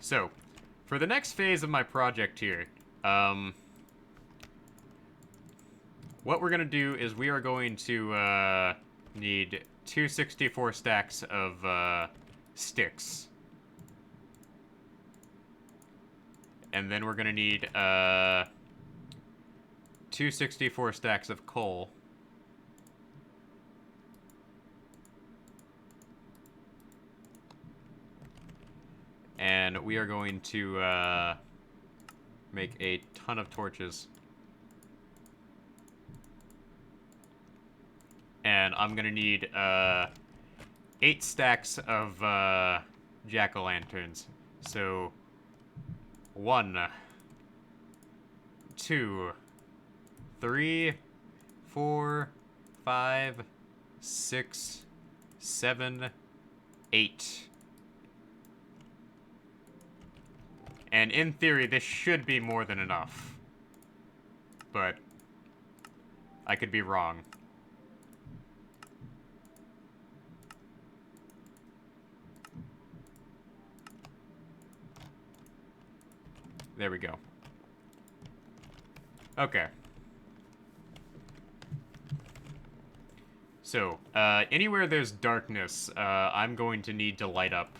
So, for the next phase of my project here, what we're going to do is we are going to need 264 stacks of sticks. And then we're going to need 264 stacks of coal. And we are going to make a ton of torches. And I'm gonna need 8 stacks of jack-o'-lanterns. So 1, 2, 3, 4, 5, 6, 7, 8. And in theory, this should be more than enough. But I could be wrong. There we go. Okay. So, anywhere there's darkness, I'm going to need to light up.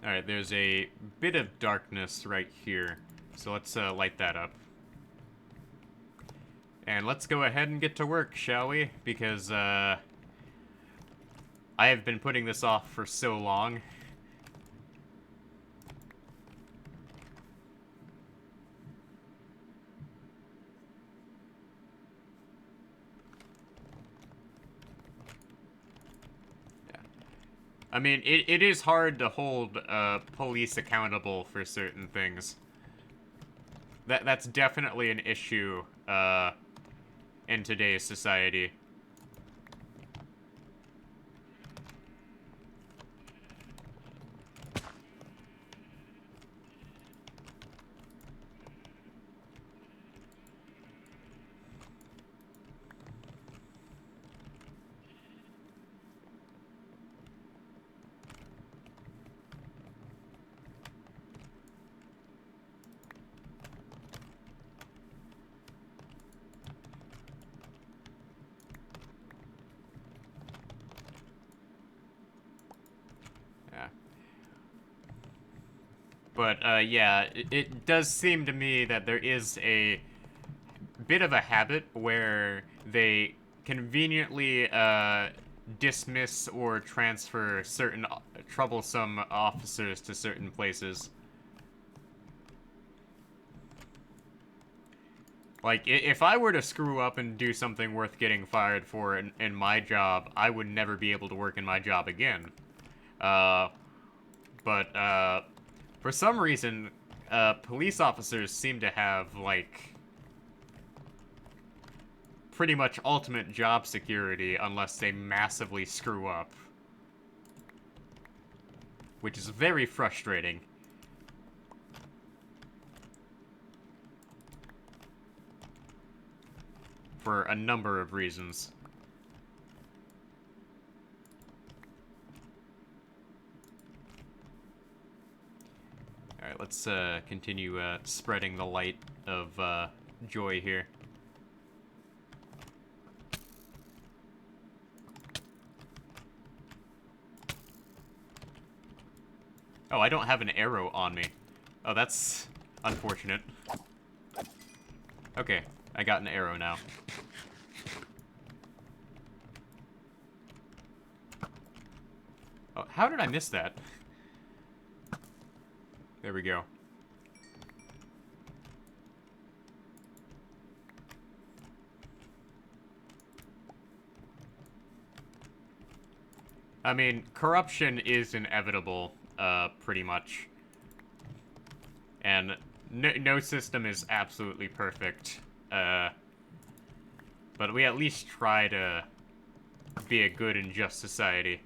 Alright, there's a bit of darkness right here. So let's light that up. And let's go ahead and get to work, shall we? Because I have been putting this off for so long. I mean, it is hard to hold police accountable for certain things. That's definitely an issue in today's society. But, yeah, it does seem to me that there is a bit of a habit where they conveniently, dismiss or transfer certain troublesome officers to certain places. Like, if I were to screw up and do something worth getting fired for in my job, I would never be able to work in my job again. But for some reason, police officers seem to have, like, pretty much ultimate job security unless they massively screw up. Which is very frustrating. For a number of reasons. Alright, let's continue spreading the light of joy here. Oh, I don't have an arrow on me. Oh, that's unfortunate. Okay, I got an arrow now. Oh, how did I miss that? There we go. I mean, corruption is inevitable, pretty much. And no system is absolutely perfect. But we at least try to be a good and just society.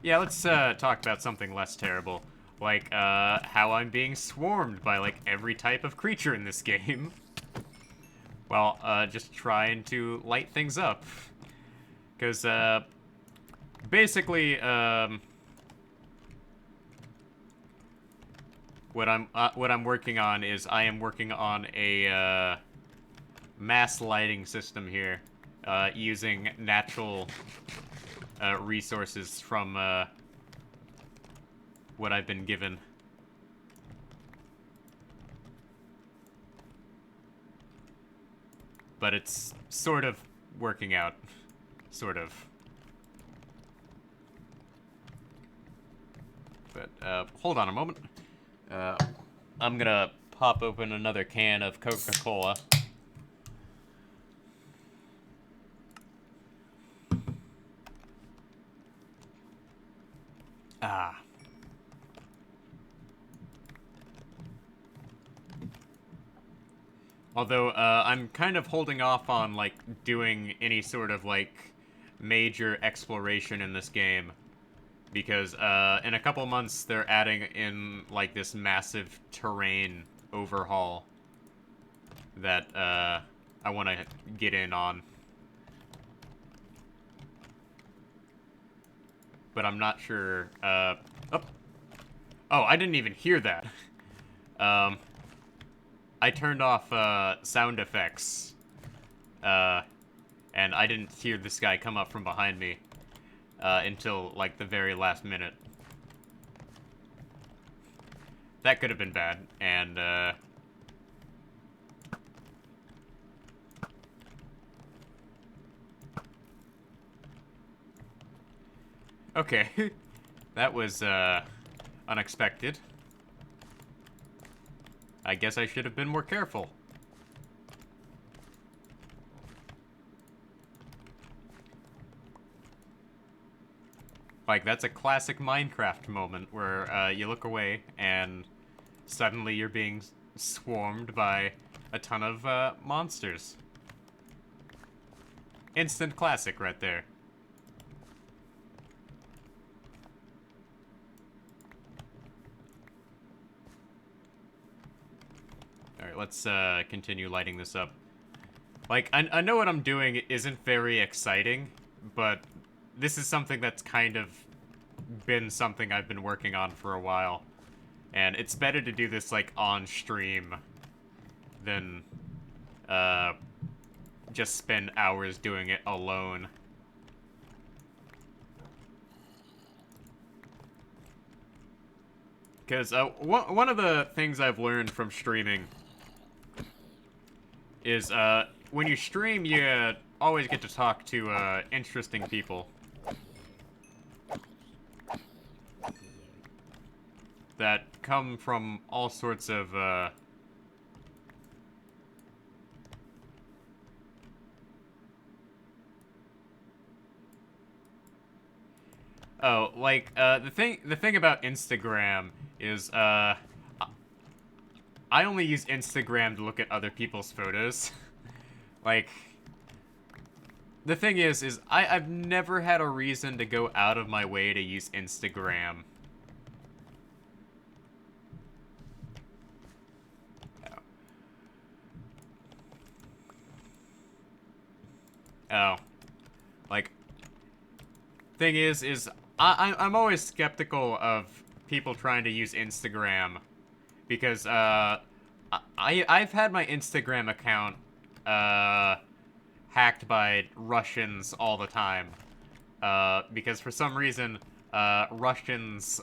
Yeah, let's talk about something less terrible. Like, how I'm being swarmed by, like, every type of creature in this game. While, just trying to light things up. Because, basically, what I'm working on is I am working on a, mass lighting system here. Using natural, resources from, what I've been given. But it's sort of working out. Sort of. But, hold on a moment. I'm gonna pop open another can of Coca-Cola. Ah. Although, I'm kind of holding off on, like, doing any sort of, like, major exploration in this game. Because, in a couple months, they're adding in, like, this massive terrain overhaul that, I want to get in on. But I'm not sure, oh. Oh, I didn't even hear that. I turned off, sound effects. And I didn't hear this guy come up from behind me, until, like, the very last minute. That could have been bad, and, okay. That was, unexpected. I guess I should have been more careful. Like, that's a classic Minecraft moment where, you look away and suddenly you're being swarmed by a ton of, monsters. Instant classic right there. Alright, let's, continue lighting this up. Like, I know what I'm doing isn't very exciting, but this is something that's kind of been something I've been working on for a while. And it's better to do this, like, on stream than, just spend hours doing it alone. Because, one of the things I've learned from streaming is, when you stream, you always get to talk to, interesting people. That come from all sorts of, Oh, like, the thing about Instagram is, I only use Instagram to look at other people's photos. Like, the thing is I've never had a reason to go out of my way to use Instagram. Oh. Like, thing is I'm always skeptical of people trying to use Instagram because I've had my Instagram account hacked by Russians all the time because for some reason Russians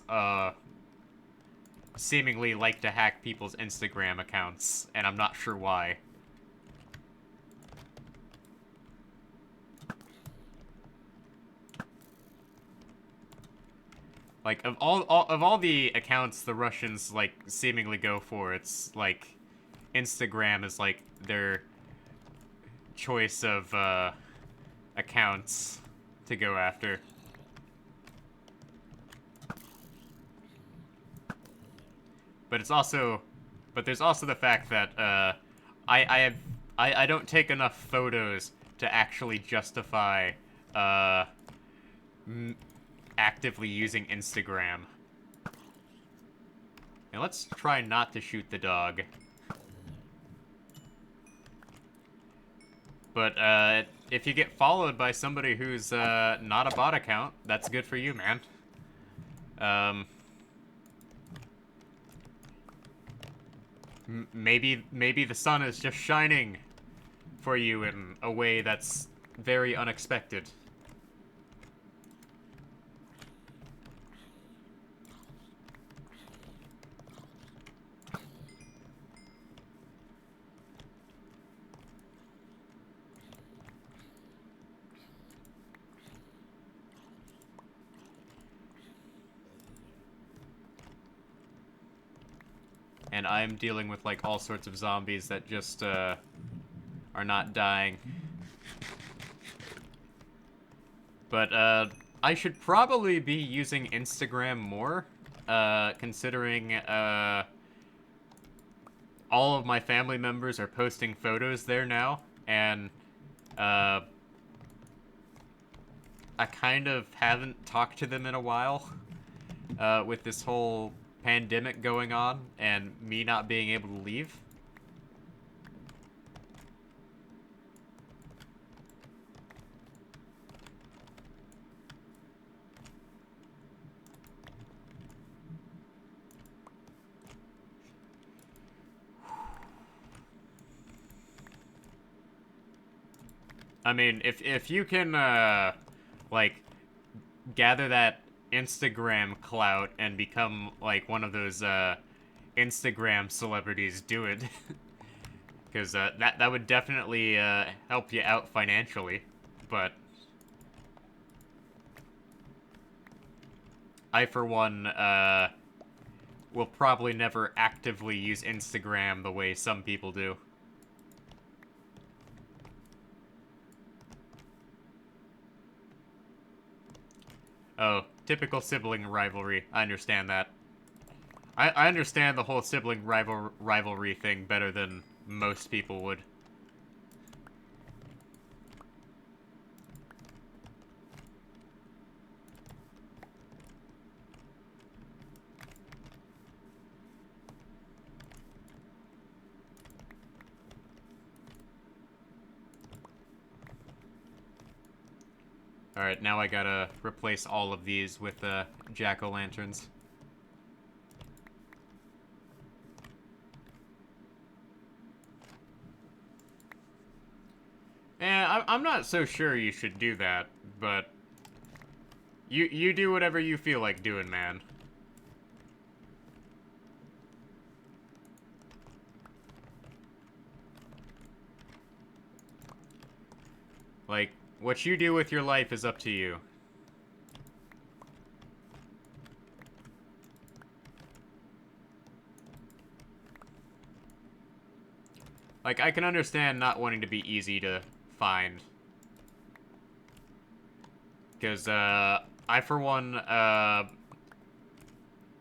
seemingly like to hack people's Instagram accounts, and I'm not sure why. Like, of all the accounts the Russians, like, seemingly go for, it's, like, Instagram is, like, their choice of, accounts to go after. But it's also... But there's also the fact that, I don't take enough photos to actually justify, actively using Instagram. And let's try not to shoot the dog. But if you get followed by somebody who's not a bot account, that's good for you, man. Maybe the sun is just shining for you in a way that's very unexpected. And I'm dealing with, like, all sorts of zombies that just, are not dying. But, I should probably be using Instagram more, considering, all of my family members are posting photos there now, and, I kind of haven't talked to them in a while, with this whole pandemic going on and me not being able to leave. I mean, if you can, like, gather that Instagram clout and become, like, one of those, Instagram celebrities, do it. Because, that would definitely, help you out financially. But I, for one, will probably never actively use Instagram the way some people do. Oh, typical sibling rivalry. I understand that. I understand the whole sibling rivalry thing better than most people would. Alright, now I gotta replace all of these with jack-o'-lanterns. I'm not so sure you should do that, but you do whatever you feel like doing, man. Like, what you do with your life is up to you. Like, I can understand not wanting to be easy to find. Because, I, for one,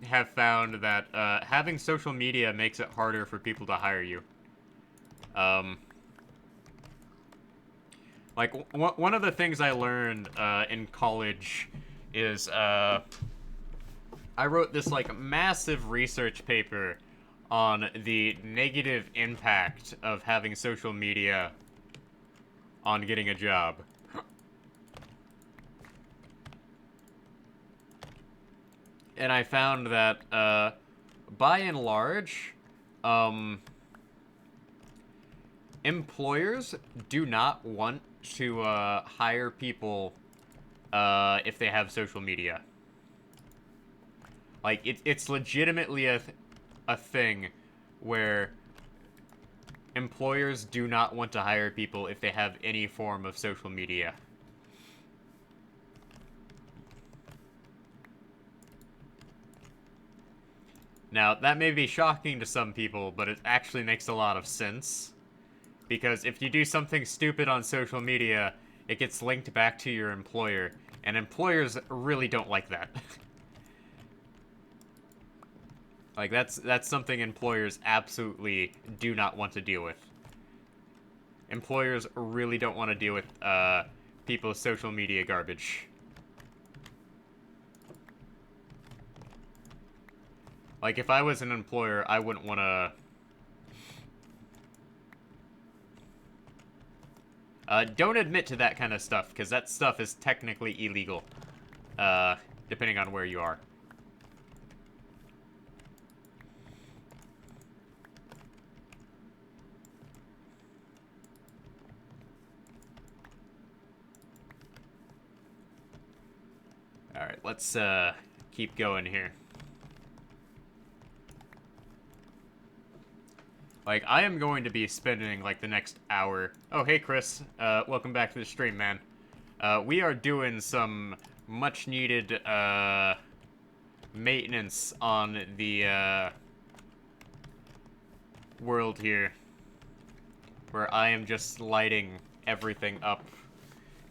have found that, having social media makes it harder for people to hire you. Like, one of the things I learned, in college is, I wrote this, like, massive research paper on the negative impact of having social media on getting a job. And I found that, by and large, employers do not want to, hire people, if they have social media. Like, it's legitimately a thing where employers do not want to hire people if they have any form of social media. Now, that may be shocking to some people, but it actually makes a lot of sense. Because if you do something stupid on social media, it gets linked back to your employer, and employers really don't like that. Like, that's something employers absolutely do not want to deal with. Employers really don't want to deal with, people's social media garbage. Like, if I was an employer, I wouldn't want to... don't admit to that kind of stuff, because that stuff is technically illegal. Depending on where you are. Alright, let's, keep going here. Like, I am going to be spending, like, the next hour... Oh, hey, Chris. Welcome back to the stream, man. We are doing some much-needed, maintenance on the, world here. Where I am just lighting everything up.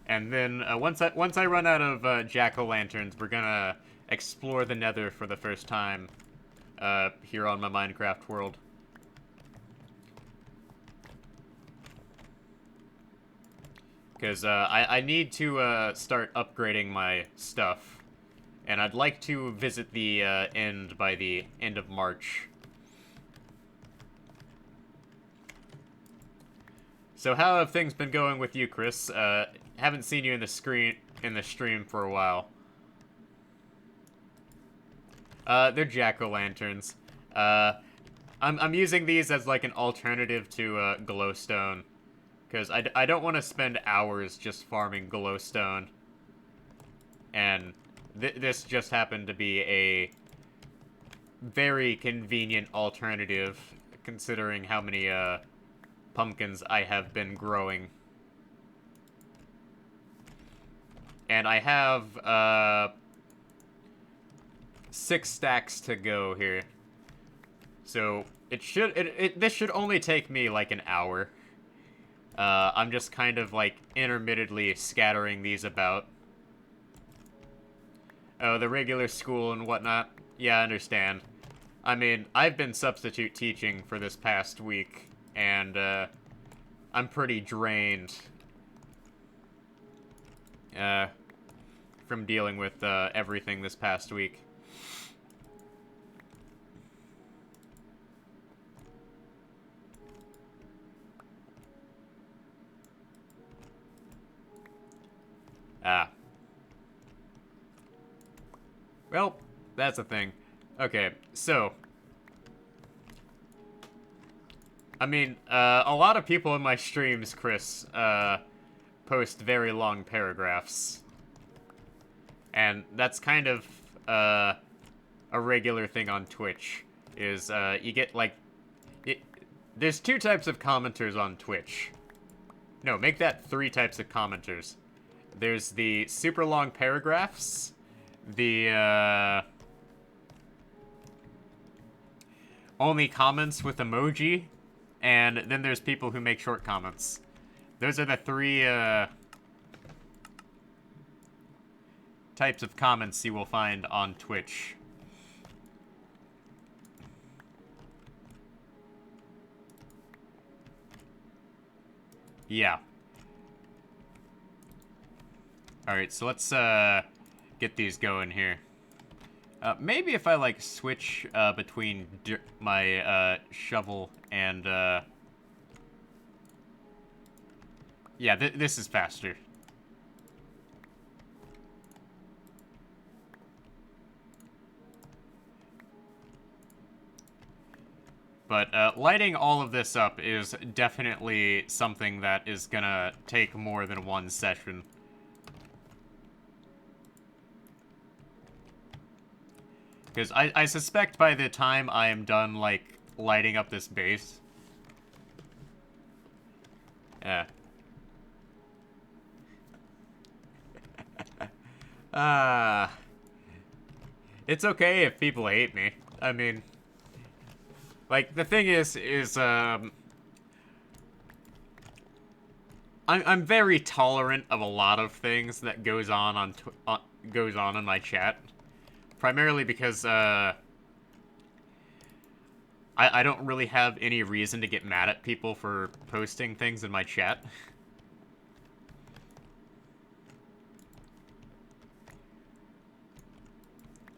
And then, once I run out of, jack-o'-lanterns, we're gonna explore the nether for the first time, here on my Minecraft world. Because, I need to, start upgrading my stuff. And I'd like to visit the, end by the end of March. So how have things been going with you, Chris? Haven't seen you in the stream for a while. They're jack-o'-lanterns. I'm using these as, like, an alternative to, glowstone. Because I don't want to spend hours just farming glowstone. And this just happened to be a very convenient alternative, considering how many pumpkins I have been growing. And I have 6 stacks to go here. So this should only take me like an hour. I'm just kind of, like, intermittently scattering these about. Oh, the regular school and whatnot. Yeah, I understand. I mean, I've been substitute teaching for this past week, and, I'm pretty drained. From dealing with, everything this past week. Ah. Well, that's a thing. Okay, so... I mean, a lot of people in my streams, Chris, post very long paragraphs. And that's kind of, a regular thing on Twitch. Is, you get, like... There's 2 types of commenters on Twitch. No, make that 3 types of commenters. There's the super long paragraphs, the, only comments with emoji, and then there's people who make short comments. Those are the 3, types of comments you will find on Twitch. Yeah. Alright, so let's, get these going here. Maybe if I, like, switch, between my, shovel and, yeah, this is faster. But, lighting all of this up is definitely something that is gonna take more than 1 session. Because I suspect by the time I am done, like, lighting up this base... Yeah. It's okay if people hate me. I mean... Like, the thing is, I'm very tolerant of a lot of things that goes on in my chat. Primarily because, I don't really have any reason to get mad at people for posting things in my chat.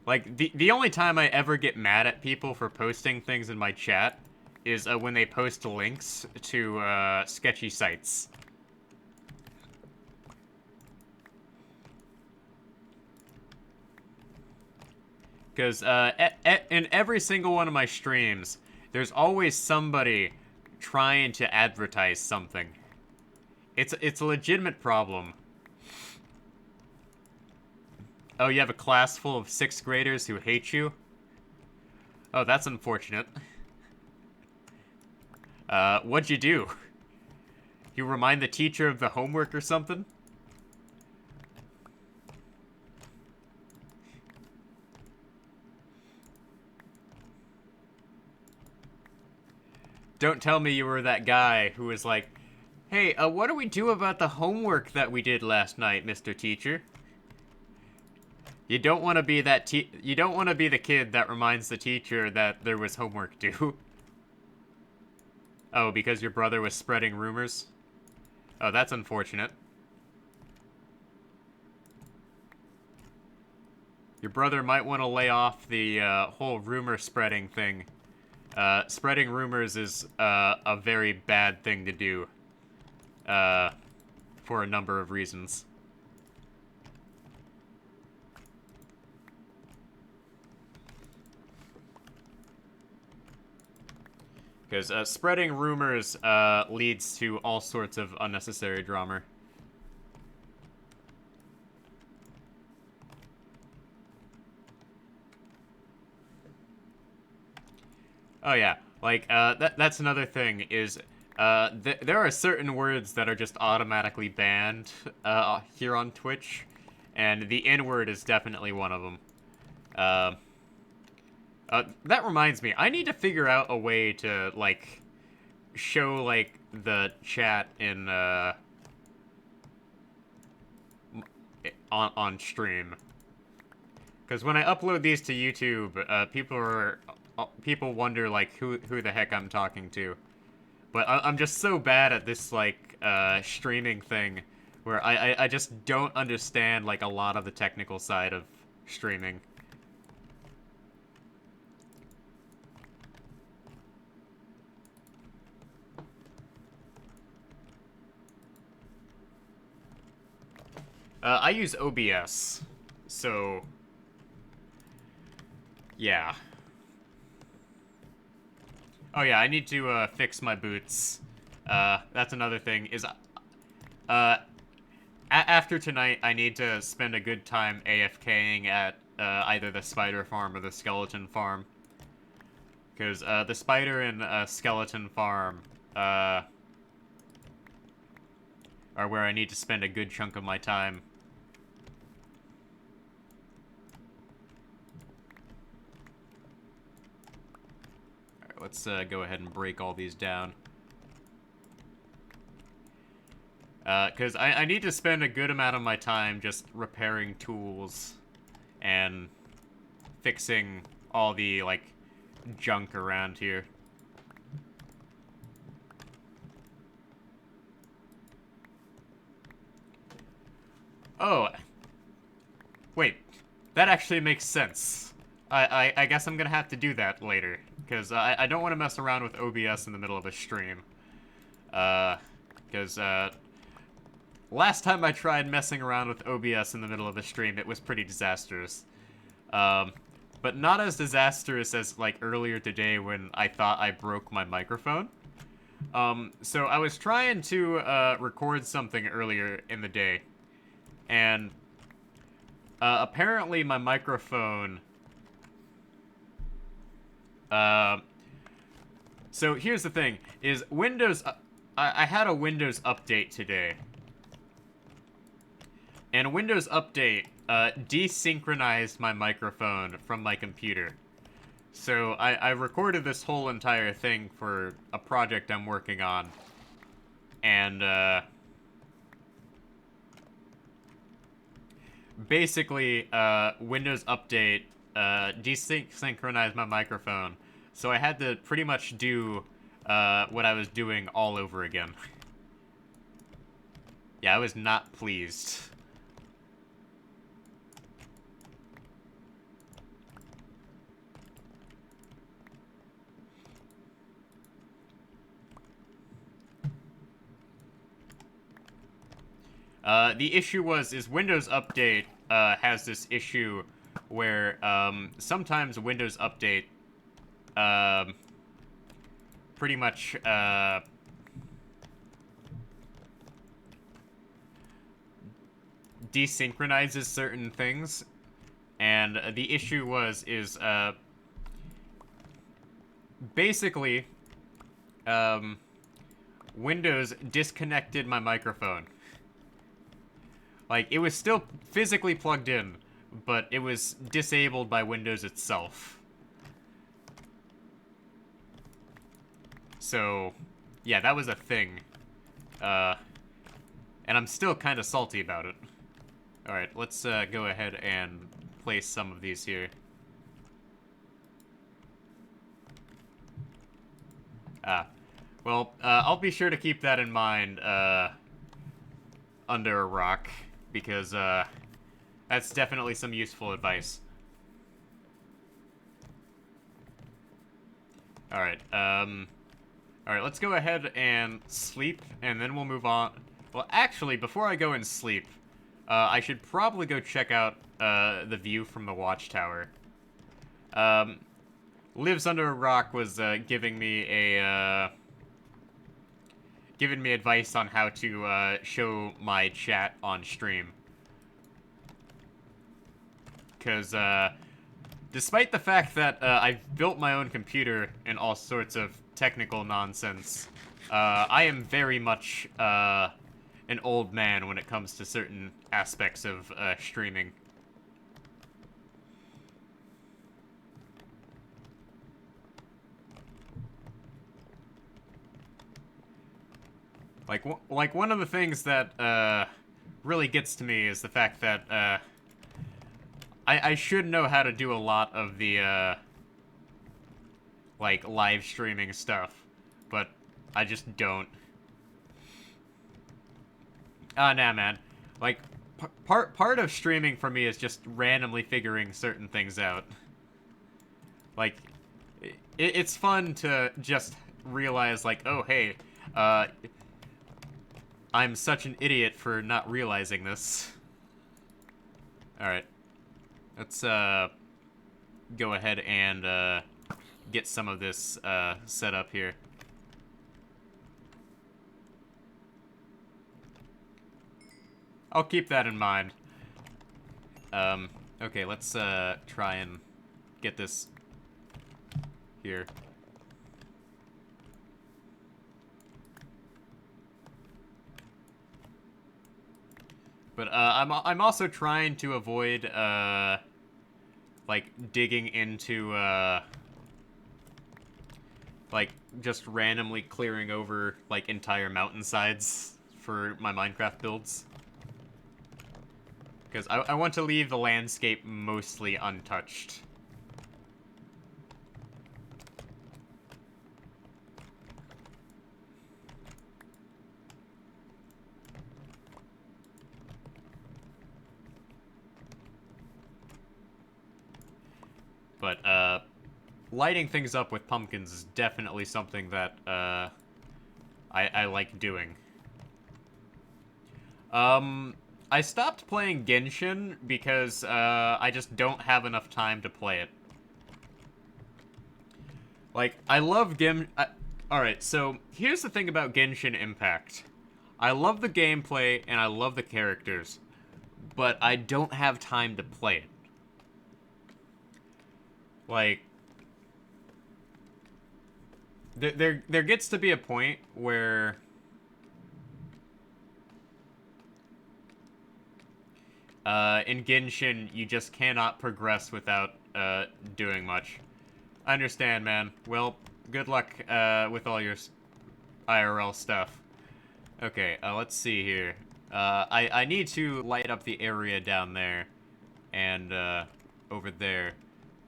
Like, the only time I ever get mad at people for posting things in my chat is when they post links to sketchy sites. Because in every single one of my streams, there's always somebody trying to advertise something. It's a legitimate problem. Oh, you have a class full of 6th graders who hate you? Oh, that's unfortunate. What'd you do? You remind the teacher of the homework or something? Don't tell me you were that guy who was like, hey, what do we do about the homework that we did last night, Mr. Teacher? You don't want to be that you don't want to be the kid that reminds the teacher that there was homework due. Oh, because your brother was spreading rumors? Oh, that's unfortunate. Your brother might want to lay off the whole rumor spreading thing. Spreading rumors is a very bad thing to do. For a number of reasons. Because spreading rumors leads to all sorts of unnecessary drama. Oh yeah, like that's another thing is there are certain words that are just automatically banned here on Twitch, and the N-word is definitely one of them. That reminds me, I need to figure out a way to like show like the chat in on stream. Because when I upload these to YouTube, people wonder like who the heck I'm talking to. But I'm just so bad at this like streaming thing, where I just don't understand like a lot of the technical side of streaming. I use OBS, so yeah. Oh yeah, I need to fix my boots. That's another thing, is after tonight, I need to spend a good time AFKing at either the spider farm or the skeleton farm. Because the spider and skeleton farm are where I need to spend a good chunk of my time. Alright, let's go ahead and break all these down. Because I need to spend a good amount of my time just repairing tools and fixing all the, like, junk around here. Oh. Wait. That actually makes sense. I guess I'm gonna have to do that later. Because I don't want to mess around with OBS in the middle of a stream. Because, last time I tried messing around with OBS in the middle of a stream, it was pretty disastrous. But not as disastrous as, like, earlier today when I thought I broke my microphone. So I was trying to, record something earlier in the day. And, apparently my microphone... So here's the thing, is Windows... I had a Windows update today. And Windows Update desynchronized my microphone from my computer. So I recorded this whole entire thing for a project I'm working on. And basically, Windows Update desynchronized my microphone. So I had to pretty much do what I was doing all over again. Yeah, I was not pleased. The issue is Windows Update has this issue where sometimes Windows Update um, pretty much desynchronizes certain things, and the issue is basically Windows disconnected my microphone. Like, it was still physically plugged in, but it was disabled by Windows itself. So, yeah, that was a thing. And I'm still kind of salty about it. Alright, let's go ahead and place some of these here. Well, I'll be sure to keep that in mind under a rock, because that's definitely some useful advice. Alright, alright, let's go ahead and sleep, and then we'll move on. Well, actually, before I go and sleep, I should probably go check out the view from the watchtower. Lives Under a Rock was giving me advice on how to show my chat on stream. Because despite the fact that I've built my own computer and all sorts of technical nonsense, I am very much an old man when it comes to certain aspects of streaming. Like one of the things that really gets to me is the fact that I should know how to do a lot of the like live streaming stuff, but I just don't. Nah, man. Like part of streaming for me is just randomly figuring certain things out. Like it's fun to just realize, like, oh hey, I'm such an idiot for not realizing this. Alright. Let's, go ahead and, get some of this, set up here. I'll keep that in mind. Okay, let's, try and get this here. But I'm also trying to avoid like digging into like just randomly clearing over like entire mountainsides for my Minecraft builds. Because I want to leave the landscape mostly untouched. But, lighting things up with pumpkins is definitely something that, I like doing. I stopped playing Genshin because, I just don't have enough time to play it. Like, I love Alright, so, here's the thing about Genshin Impact. I love the gameplay, and I love the characters, but I don't have time to play it. Like, there gets to be a point where in Genshin you just cannot progress without doing much. I understand, man. Well, good luck with all your IRL stuff. Okay, let's see here. I need to light up the area down there and over there.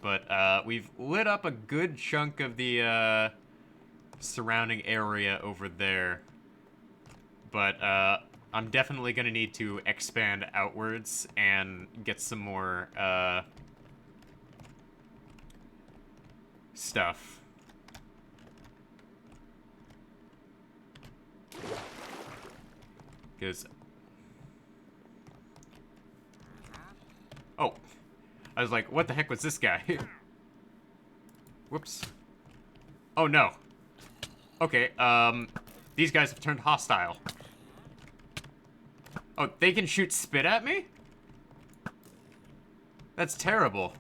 But we've lit up a good chunk of the surrounding area over there. But I'm definitely going to need to expand outwards and get some more stuff. Because Oh, I was like, what the heck was this guy? Whoops. Oh no. Okay, these guys have turned hostile. Oh, they can shoot spit at me? That's terrible.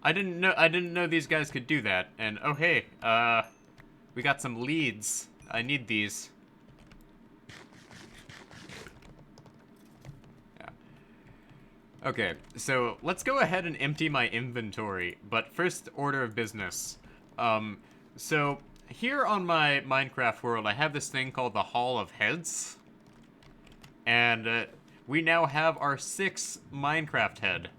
I didn't know these guys could do that. And oh hey, we got some leads. I need these. Yeah. Okay, so let's go ahead and empty my inventory, but first order of business. So here on my Minecraft world, I have this thing called the Hall of Heads. And we now have our 6th Minecraft head.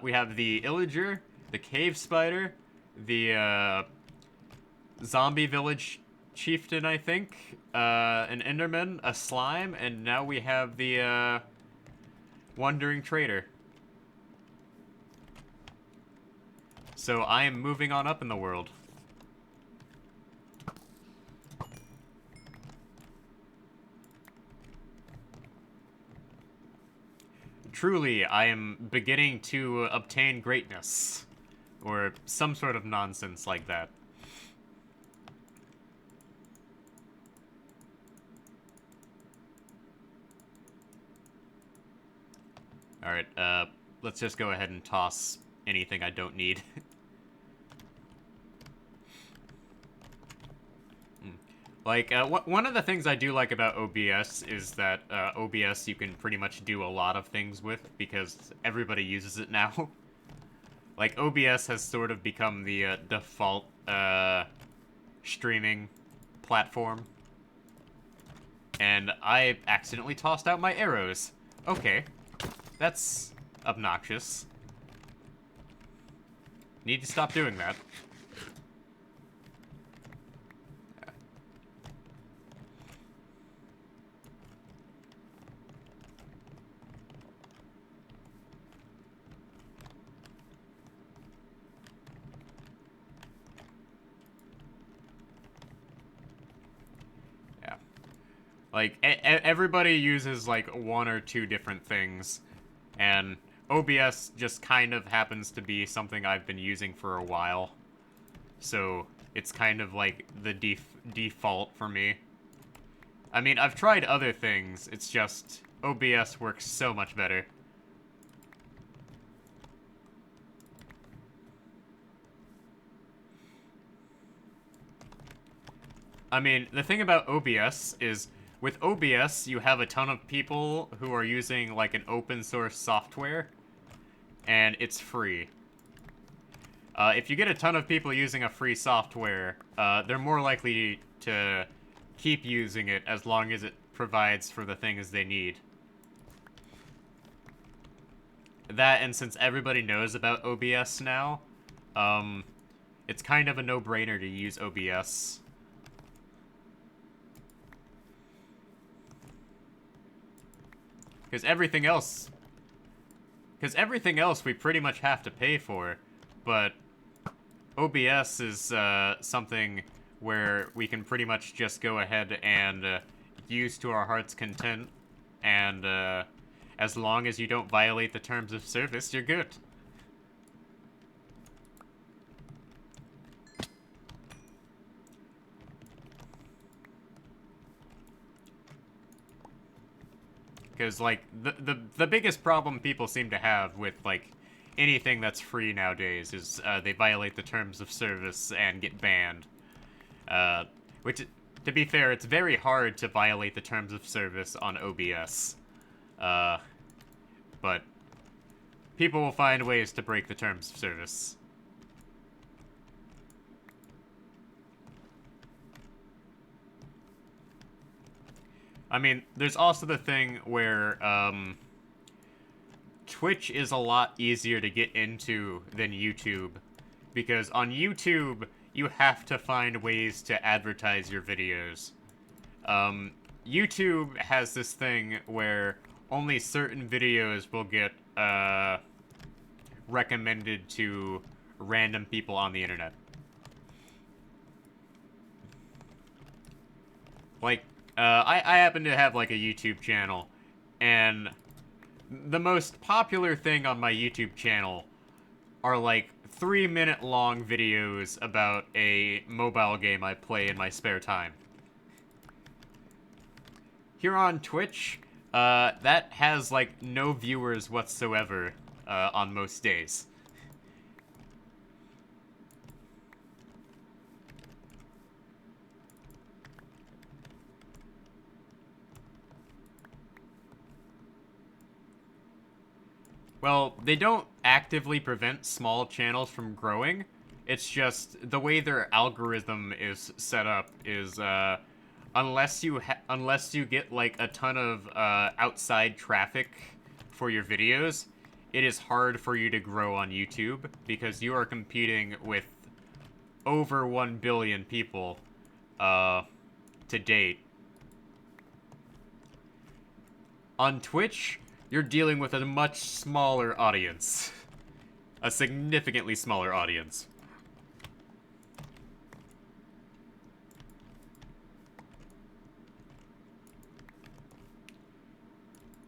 We have the Illager, the Cave Spider, the Zombie Village Chieftain, I think, an Enderman, a Slime, and now we have the Wandering Trader. So I am moving on up in the world. Truly, I am beginning to obtain greatness. Or some sort of nonsense like that. Alright, let's just go ahead and toss anything I don't need. Like, one of the things I do like about OBS is that OBS you can pretty much do a lot of things with because everybody uses it now. Like, OBS has sort of become the default streaming platform. And I accidentally tossed out my arrows. Okay, that's obnoxious. Need to stop doing that. Like, everybody uses, like, one or two different things, and OBS just kind of happens to be something I've been using for a while. So, it's kind of, like, the default for me. I mean, I've tried other things, it's just, OBS works so much better. I mean, the thing about OBS is, with OBS, you have a ton of people who are using, like, an open source software, and it's free. If you get a ton of people using a free software, they're more likely to keep using it as long as it provides for the things they need. That, and since everybody knows about OBS now, it's kind of a no-brainer to use OBS. Because everything else we pretty much have to pay for, but OBS is something where we can pretty much just go ahead and use to our heart's content, and as long as you don't violate the terms of service, you're good. Because, like, the biggest problem people seem to have with, like, anything that's free nowadays is they violate the terms of service and get banned. Which, to be fair, it's very hard to violate the terms of service on OBS. But people will find ways to break the terms of service. I mean, there's also the thing where, Twitch is a lot easier to get into than YouTube. Because on YouTube, you have to find ways to advertise your videos. YouTube has this thing where only certain videos will get, recommended to random people on the internet. Like, I happen to have, like, a YouTube channel, and the most popular thing on my YouTube channel are, like, 3-minute long videos about a mobile game I play in my spare time. Here on Twitch, that has, like, no viewers whatsoever, on most days. Well, they don't actively prevent small channels from growing. It's just the way their algorithm is set up is unless you get like a ton of outside traffic for your videos, it is hard for you to grow on YouTube because you are competing with over 1 billion people to date. On Twitch, you're dealing with a much smaller audience. A significantly smaller audience.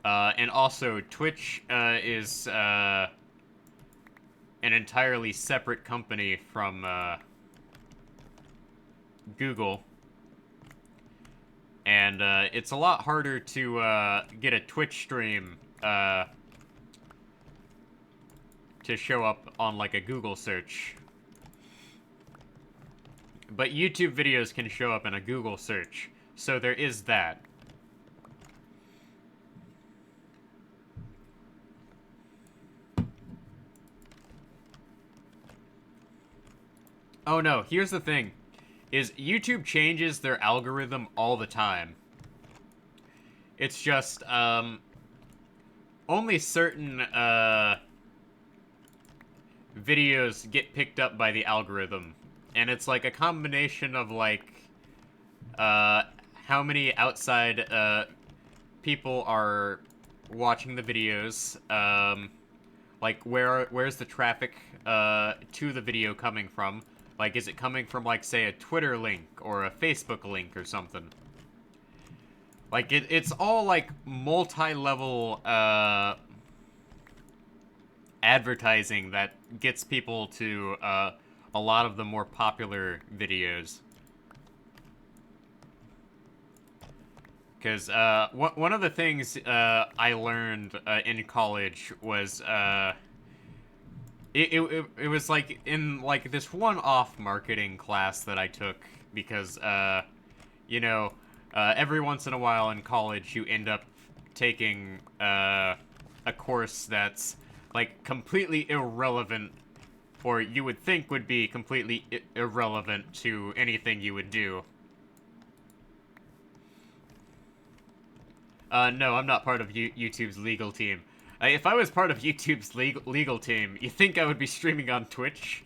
And also, Twitch is an entirely separate company from Google. And it's a lot harder to get a Twitch stream to show up on like a Google search. But YouTube videos can show up in a Google search, so there is that. Oh no, here's the thing, is YouTube changes their algorithm all the time. It's just, only certain, videos get picked up by the algorithm. And it's like a combination of like, how many outside, people are watching the videos, like where's the traffic, to the video coming from? Like, is it coming from, like, say, a Twitter link or a Facebook link or something? Like, it's all, like, multi-level, advertising that gets people to, a lot of the more popular videos. Because, one of the things, I learned, in college was, it was like in like this one-off marketing class that I took because you know, every once in a while in college you end up taking a course that's like completely irrelevant, or you would think would be completely irrelevant to anything you would do. No, I'm not part of YouTube's legal team. If I was part of YouTube's legal team, you think I would be streaming on Twitch?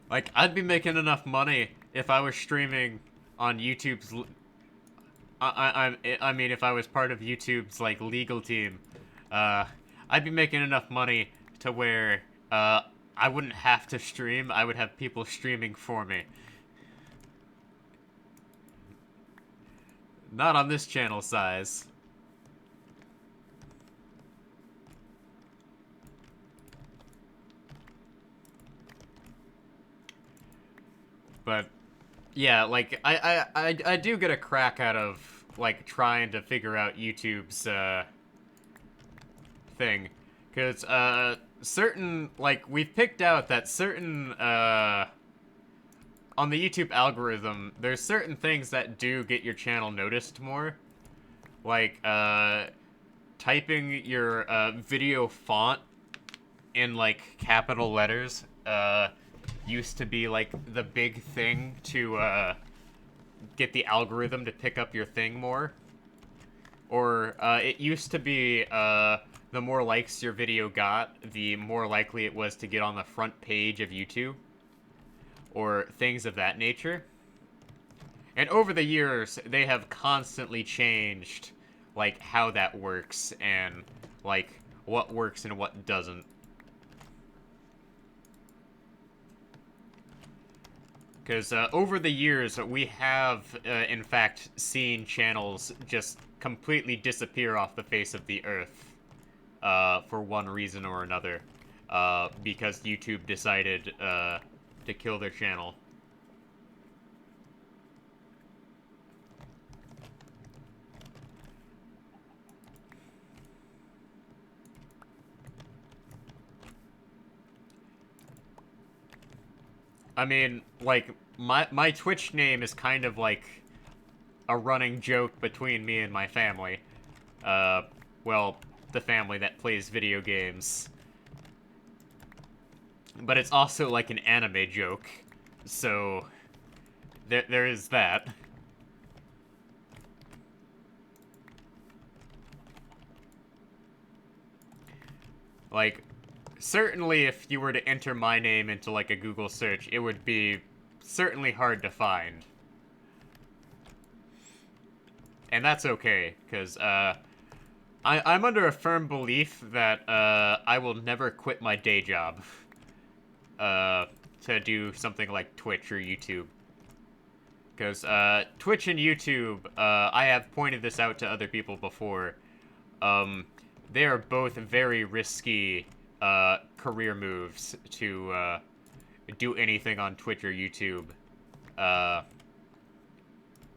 Like, I'd be making enough money if I was streaming on YouTube's. I mean, if I was part of YouTube's like legal team, uh, I'd be making enough money to where I wouldn't have to stream. I would have people streaming for me. Not on this channel size. But yeah, like I do get a crack out of like trying to figure out YouTube's thing, because certain, like, we've picked out that certain on the YouTube algorithm, there's certain things that do get your channel noticed more, like typing your video font in like capital letters used to be like the big thing to get the algorithm to pick up your thing more. Or it used to be the more likes your video got, the more likely it was to get on the front page of YouTube. Or things of that nature. And over the years, they have constantly changed like how that works and like what works and what doesn't. Because over the years, we have, in fact, seen channels just completely disappear off the face of the earth for one reason or another. Because YouTube decided to kill their channel. I mean, like, my Twitch name is kind of like a running joke between me and my family. Uh, well, the family that plays video games. But it's also like an anime joke. So, there is that. Like, certainly if you were to enter my name into, like, a Google search, it would be certainly hard to find. And that's okay, because, I'm under a firm belief that, I will never quit my day job, to do something like Twitch or YouTube. Because, Twitch and YouTube, I have pointed this out to other people before, they are both very risky, career moves to, do anything on Twitch or YouTube,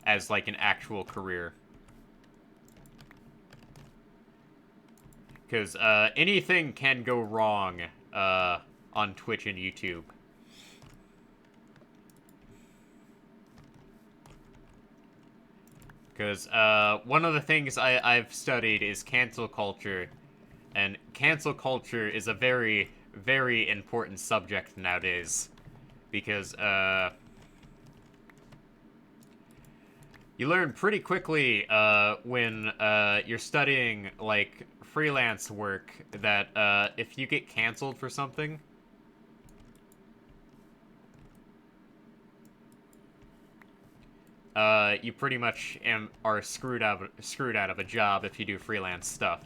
as, like, an actual career. Because, anything can go wrong, on Twitch and YouTube. Because, one of the things I've studied is cancel culture, and cancel culture is a very, very important subject nowadays. Because, you learn pretty quickly, when, you're studying, like, freelance work, that, if you get canceled for something, you pretty much are screwed out of a job if you do freelance stuff.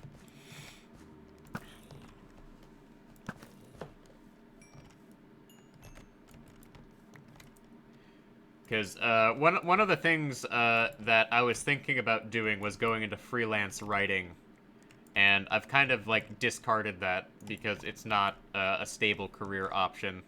Because one of the things that I was thinking about doing was going into freelance writing, and I've kind of like discarded that because it's not a stable career option.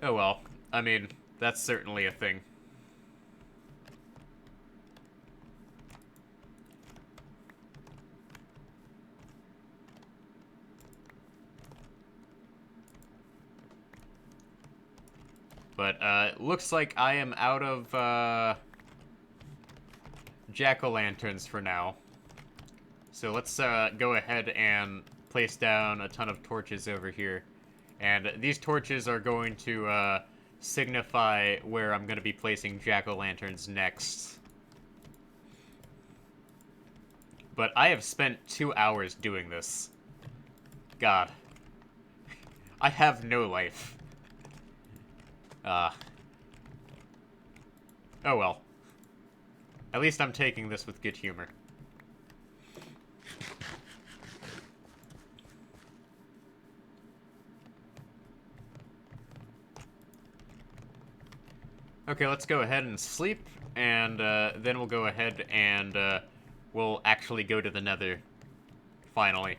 Oh well, I mean, that's certainly a thing. But looks like I am out of jack-o'-lanterns for now. So let's go ahead and place down a ton of torches over here. And these torches are going to signify where I'm going to be placing jack-o'-lanterns next. But I have spent 2 hours doing this. God. I have no life. Oh well. At least I'm taking this with good humor. Okay, let's go ahead and sleep, and then we'll go ahead and we'll actually go to the Nether. Finally.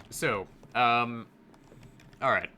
So, alright.